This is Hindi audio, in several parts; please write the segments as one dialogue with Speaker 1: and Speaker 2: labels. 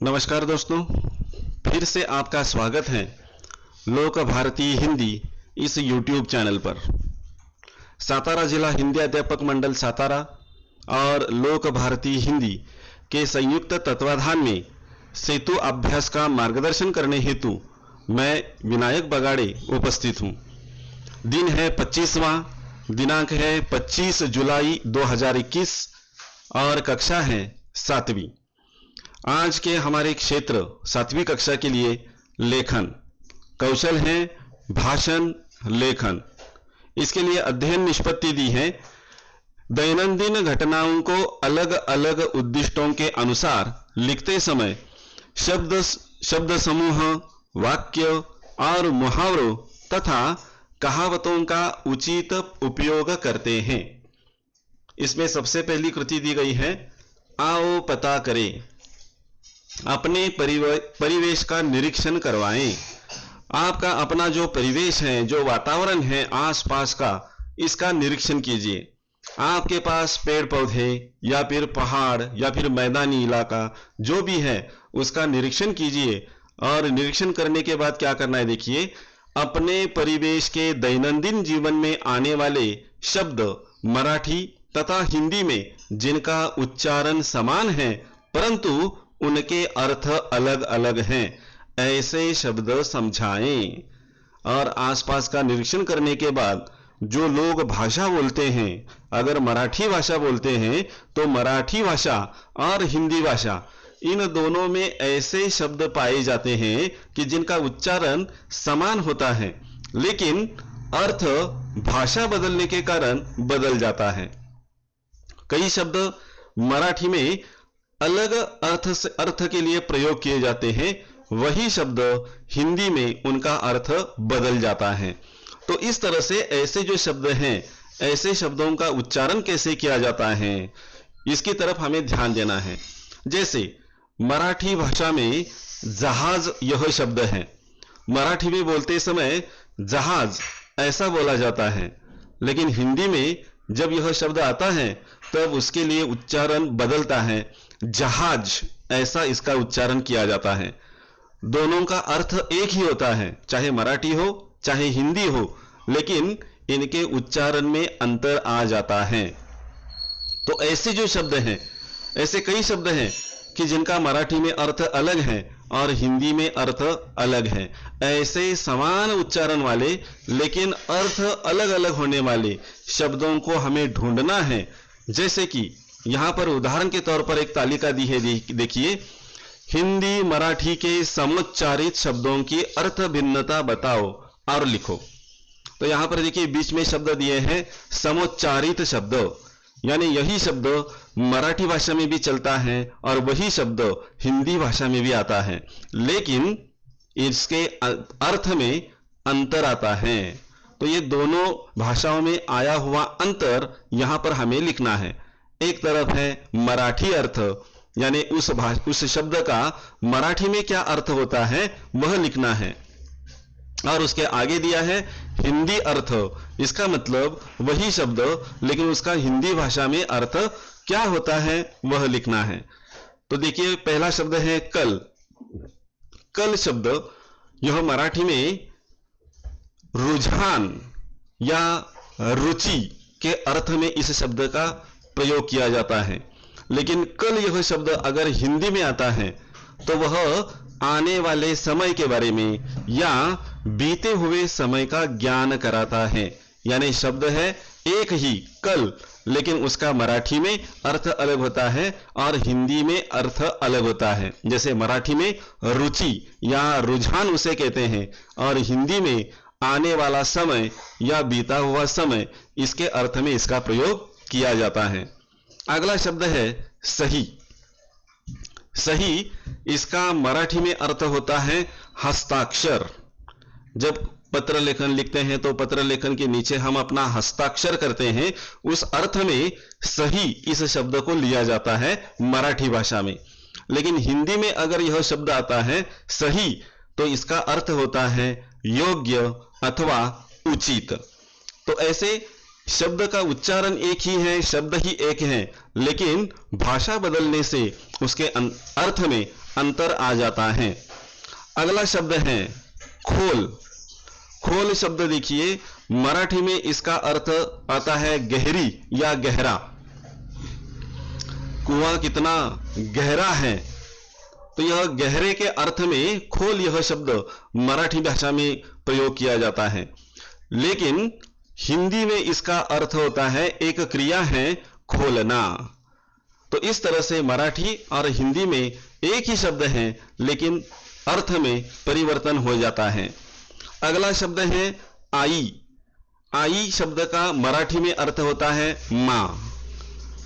Speaker 1: नमस्कार दोस्तों, फिर से आपका स्वागत है लोक भारती हिंदी इस YouTube चैनल पर। सातारा जिला हिंदी अध्यापक मंडल सातारा और लोक भारती हिंदी के संयुक्त तत्वाधान में सेतु अभ्यास का मार्गदर्शन करने हेतु मैं विनायक बगाड़े उपस्थित हूं। दिन है 25वां, दिनांक है 25 जुलाई 2021 और कक्षा है 7वीं। आज के हमारे क्षेत्र 7वीं कक्षा के लिए लेखन कौशल है भाषण लेखन। इसके लिए अध्ययन निष्पत्ति दी है। दैनंदिन घटनाओं को अलग अलग उद्दिष्टों के अनुसार लिखते समय शब्द समूह, वाक्य और मुहावरों तथा कहावतों का उचित उपयोग करते हैं। इसमें सबसे पहली कृति दी गई है, आओ पता करें। अपने परिवेश का निरीक्षण करवाएं। आपका अपना जो परिवेश है, जो वातावरण है आसपास का, इसका निरीक्षण कीजिए। आपके पास पेड़ पौधे या फिर पहाड़ या फिर मैदानी इलाका जो भी है उसका निरीक्षण कीजिए। और निरीक्षण करने के बाद क्या करना है, देखिए, अपने परिवेश के दैनंदिन जीवन में आने वाले शब्द मराठी तथा हिंदी में जिनका उच्चारण समान है परंतु उनके अर्थ अलग अलग हैं, ऐसे शब्द समझाएं। और आसपास का निरीक्षण करने के बाद जो लोग भाषा बोलते हैं, अगर मराठी भाषा बोलते हैं तो मराठी भाषा और हिंदी भाषा इन दोनों में ऐसे शब्द पाए जाते हैं कि जिनका उच्चारण समान होता है लेकिन अर्थ भाषा बदलने के कारण बदल जाता है। कई शब्द मराठी में अलग अर्थ के लिए प्रयोग किए जाते हैं, वही शब्द हिंदी में उनका अर्थ बदल जाता है। तो इस तरह से ऐसे जो शब्द हैं, ऐसे शब्दों का उच्चारण कैसे किया जाता है इसकी तरफ हमें ध्यान देना है। जैसे मराठी भाषा में जहाज यह शब्द है, मराठी में बोलते समय जहाज ऐसा बोला जाता है, लेकिन हिंदी में जब यह शब्द आता है तब उसके लिए उच्चारण बदलता है, जहाज ऐसा इसका उच्चारण किया जाता है। दोनों का अर्थ एक ही होता है, चाहे मराठी हो चाहे हिंदी हो, लेकिन इनके उच्चारण में अंतर आ जाता है। तो ऐसे जो शब्द हैं, ऐसे कई शब्द हैं कि जिनका मराठी में अर्थ अलग है और हिंदी में अर्थ अलग है। ऐसे समान उच्चारण वाले लेकिन अर्थ अलग अलग होने वाले शब्दों को हमें ढूंढना है। जैसे कि यहां पर उदाहरण के तौर पर एक तालिका दी है, देखिए, हिंदी मराठी के समुच्चारित शब्दों की अर्थ भिन्नता बताओ और लिखो। तो यहां पर देखिए बीच में शब्द दिए हैं समुच्चारित शब्द, यानी यही शब्द मराठी भाषा में भी चलता है और वही शब्द हिंदी भाषा में भी आता है, लेकिन इसके अर्थ में अंतर आता है। तो ये दोनों भाषाओं में आया हुआ अंतर यहां पर हमें लिखना है। एक तरफ है मराठी अर्थ, यानी उस शब्द का मराठी में क्या अर्थ होता है वह लिखना है, और उसके आगे दिया है हिंदी अर्थ, इसका मतलब वही शब्द लेकिन उसका हिंदी भाषा में अर्थ क्या होता है वह लिखना है। तो देखिए पहला शब्द है कल। कल शब्द यह मराठी में रुझान या रुचि के अर्थ में इस शब्द का प्रयोग किया जाता है, लेकिन कल यह शब्द अगर हिंदी में आता है तो वह आने वाले समय के बारे में या बीते हुए समय का ज्ञान कराता है। यानी शब्द है एक ही कल, लेकिन उसका मराठी में अर्थ अलग होता है और हिंदी में अर्थ अलग होता है। जैसे मराठी में रुचि या रुझान उसे कहते हैं और हिंदी में आने वाला समय या बीता हुआ समय, इसके अर्थ में इसका प्रयोग किया जाता है। अगला शब्द है सही। सही इसका मराठी में अर्थ होता है हस्ताक्षर। जब पत्र लेखन लिखते हैं तो पत्र लेखन के नीचे हम अपना हस्ताक्षर करते हैं, उस अर्थ में सही इस शब्द को लिया जाता है मराठी भाषा में। लेकिन हिंदी में अगर यह शब्द आता है सही तो इसका अर्थ होता है योग्य अथवा उचित। तो ऐसे शब्द का उच्चारण एक ही है, शब्द ही एक है, लेकिन भाषा बदलने से उसके अर्थ में अंतर आ जाता है। अगला शब्द है खोल। खोल शब्द देखिए, मराठी में इसका अर्थ आता है गहरी या गहरा। कुआं कितना गहरा है, तो यह गहरे के अर्थ में खोल यह शब्द मराठी भाषा में प्रयोग किया जाता है। लेकिन हिंदी में इसका अर्थ होता है, एक क्रिया है खोलना। तो इस तरह से मराठी और हिंदी में एक ही शब्द है, लेकिन अर्थ में परिवर्तन हो जाता है। अगला शब्द है आई। आई शब्द का मराठी में अर्थ होता है मां,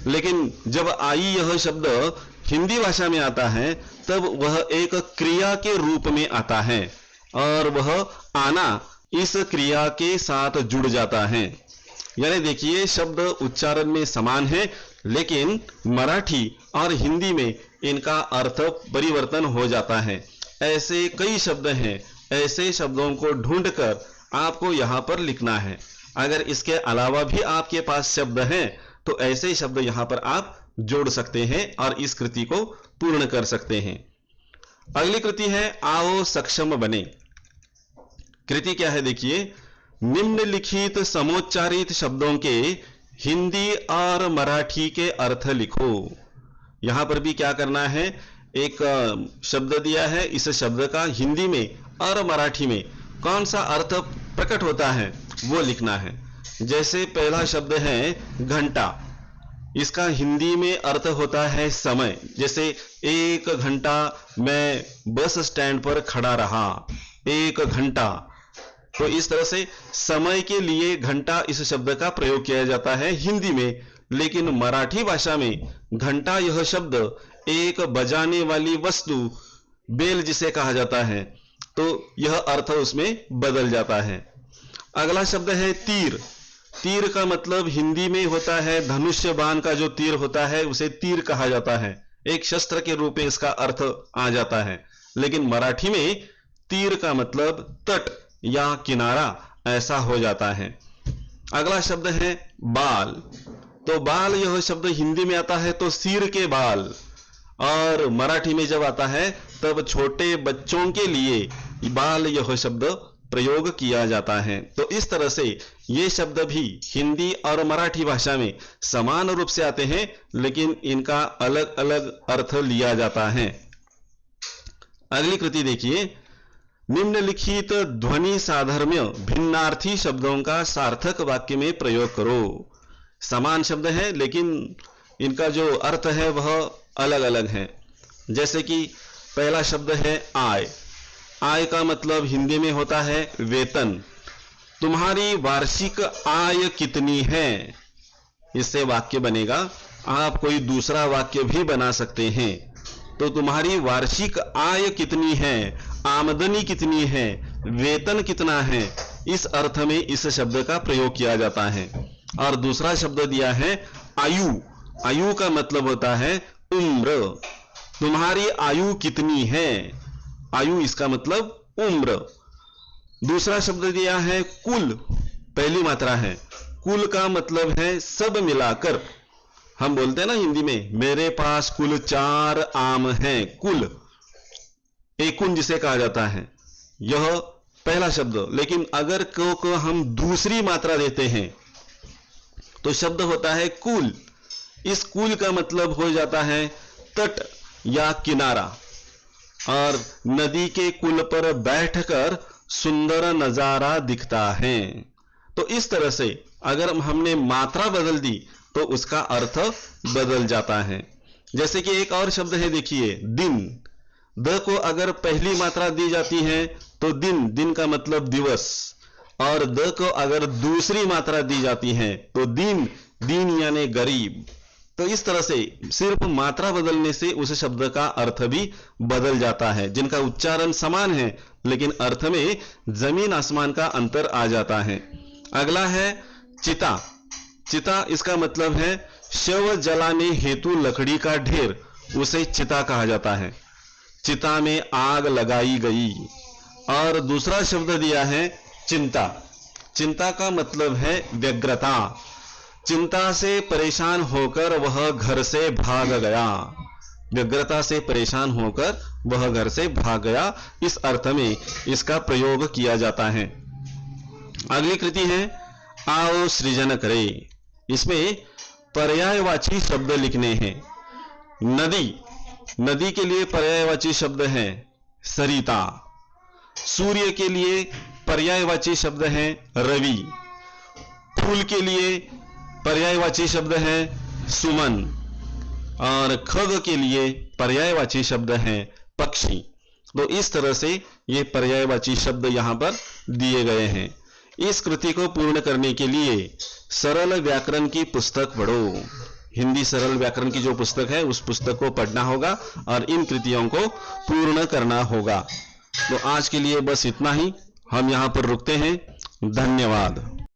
Speaker 1: लेकिन जब आई यह शब्द हिंदी भाषा में आता है तब वह एक क्रिया के रूप में आता है और वह आना इस क्रिया के साथ जुड़ जाता है। यानी देखिए, शब्द उच्चारण में समान है, लेकिन मराठी और हिंदी में इनका अर्थ परिवर्तन हो जाता है। ऐसे कई शब्द हैं, ऐसे शब्दों को ढूंढकर आपको यहां पर लिखना है। अगर इसके अलावा भी आपके पास शब्द हैं तो ऐसे शब्द यहां पर आप जोड़ सकते हैं और इस कृति को पूर्ण कर सकते हैं। अगली कृति है आओ सक्षम बने। कृति क्या है देखिए, निम्नलिखित समोच्चारित शब्दों के हिंदी और मराठी के अर्थ लिखो। यहां पर भी क्या करना है, एक शब्द दिया है, इस शब्द का हिंदी में और मराठी में कौन सा अर्थ प्रकट होता है वो लिखना है। जैसे पहला शब्द है घंटा, इसका हिंदी में अर्थ होता है समय। जैसे 1 घंटा मैं बस स्टैंड पर खड़ा रहा, 1 घंटा। तो इस तरह से समय के लिए घंटा इस शब्द का प्रयोग किया जाता है हिंदी में, लेकिन मराठी भाषा में घंटा यह शब्द एक बजाने वाली वस्तु, बेल जिसे कहा जाता है, तो यह अर्थ उसमें बदल जाता है। अगला शब्द है तीर। तीर का मतलब हिंदी में होता है धनुष्य बाण का जो तीर होता है उसे तीर कहा जाता है, एक शस्त्र के रूप में इसका अर्थ आ जाता है। लेकिन मराठी में तीर का मतलब तट या किनारा ऐसा हो जाता है। अगला शब्द है बाल। तो बाल यह शब्द हिंदी में आता है तो सिर के बाल, और मराठी में जब आता है तब छोटे बच्चों के लिए बाल यह शब्द प्रयोग किया जाता है। तो इस तरह से ये शब्द भी हिंदी और मराठी भाषा में समान रूप से आते हैं, लेकिन इनका अलग अलग अर्थ लिया जाता है। अगली कृति देखिए, निम्नलिखित ध्वनि साधर्म्य भिन्नार्थी शब्दों का सार्थक वाक्य में प्रयोग करो। समान शब्द है, लेकिन इनका जो अर्थ है वह अलग अलग है। जैसे कि पहला शब्द है आय। आय का मतलब हिंदी में होता है वेतन। तुम्हारी वार्षिक आय कितनी है, इससे वाक्य बनेगा। आप कोई दूसरा वाक्य भी बना सकते हैं। तो तुम्हारी वार्षिक आय कितनी है, आमदनी कितनी है, वेतन कितना है, इस अर्थ में इस शब्द का प्रयोग किया जाता है। और दूसरा शब्द दिया है आयु। आयु का मतलब होता है उम्र। तुम्हारी आयु कितनी है, आयु इसका मतलब उम्र। दूसरा शब्द दिया है कुल, पहली मात्रा है। कुल का मतलब है सब मिलाकर। हम बोलते हैं ना हिंदी में, मेरे पास कुल 4 आम हैं, कुल एकुन जिसे कहा जाता है, यह पहला शब्द। लेकिन अगर को हम दूसरी मात्रा देते हैं तो शब्द होता है कुल। इस कुल का मतलब हो जाता है तट या किनारा, और नदी के कुल पर बैठकर सुंदर नजारा दिखता है। तो इस तरह से अगर हमने मात्रा बदल दी तो उसका अर्थ बदल जाता है। जैसे कि एक और शब्द है देखिए दिन। द को अगर पहली मात्रा दी जाती है तो दिन, दिन का मतलब दिवस, और द को अगर दूसरी मात्रा दी जाती है तो दिन, दिन यानी गरीब। तो इस तरह से सिर्फ मात्रा बदलने से उस शब्द का अर्थ भी बदल जाता है, जिनका उच्चारण समान है लेकिन अर्थ में जमीन आसमान का अंतर आ जाता है। अगला है चिता। चिता इसका मतलब है शव जलाने हेतु लकड़ी का ढेर, उसे चिता कहा जाता है। चिता में आग लगाई गई। और दूसरा शब्द दिया है चिंता। चिंता का मतलब है व्यग्रता। चिंता से परेशान होकर वह घर से भाग गया। व्यग्रता से परेशान होकर वह घर से भाग गया, इस अर्थ में इसका प्रयोग किया जाता है। अगली कृति है आओ सृजन करे। इसमें पर्यायवाची शब्द लिखने हैं। नदी, नदी के लिए पर्यायवाची शब्द है सरिता। सूर्य के लिए पर्यायवाची शब्द है रवि। फूल के लिए पर्यायवाची शब्द है सुमन। और खग के लिए पर्यायवाची शब्द है पक्षी। तो इस तरह से ये पर्यायवाची शब्द यहां पर दिए गए हैं। इस कृति को पूर्ण करने के लिए सरल व्याकरण की पुस्तक पढ़ो। हिंदी सरल व्याकरण की जो पुस्तक है उस पुस्तक को पढ़ना होगा और इन कृतियों को पूर्ण करना होगा। तो आज के लिए बस इतना ही, हम यहां पर रुकते हैं। धन्यवाद।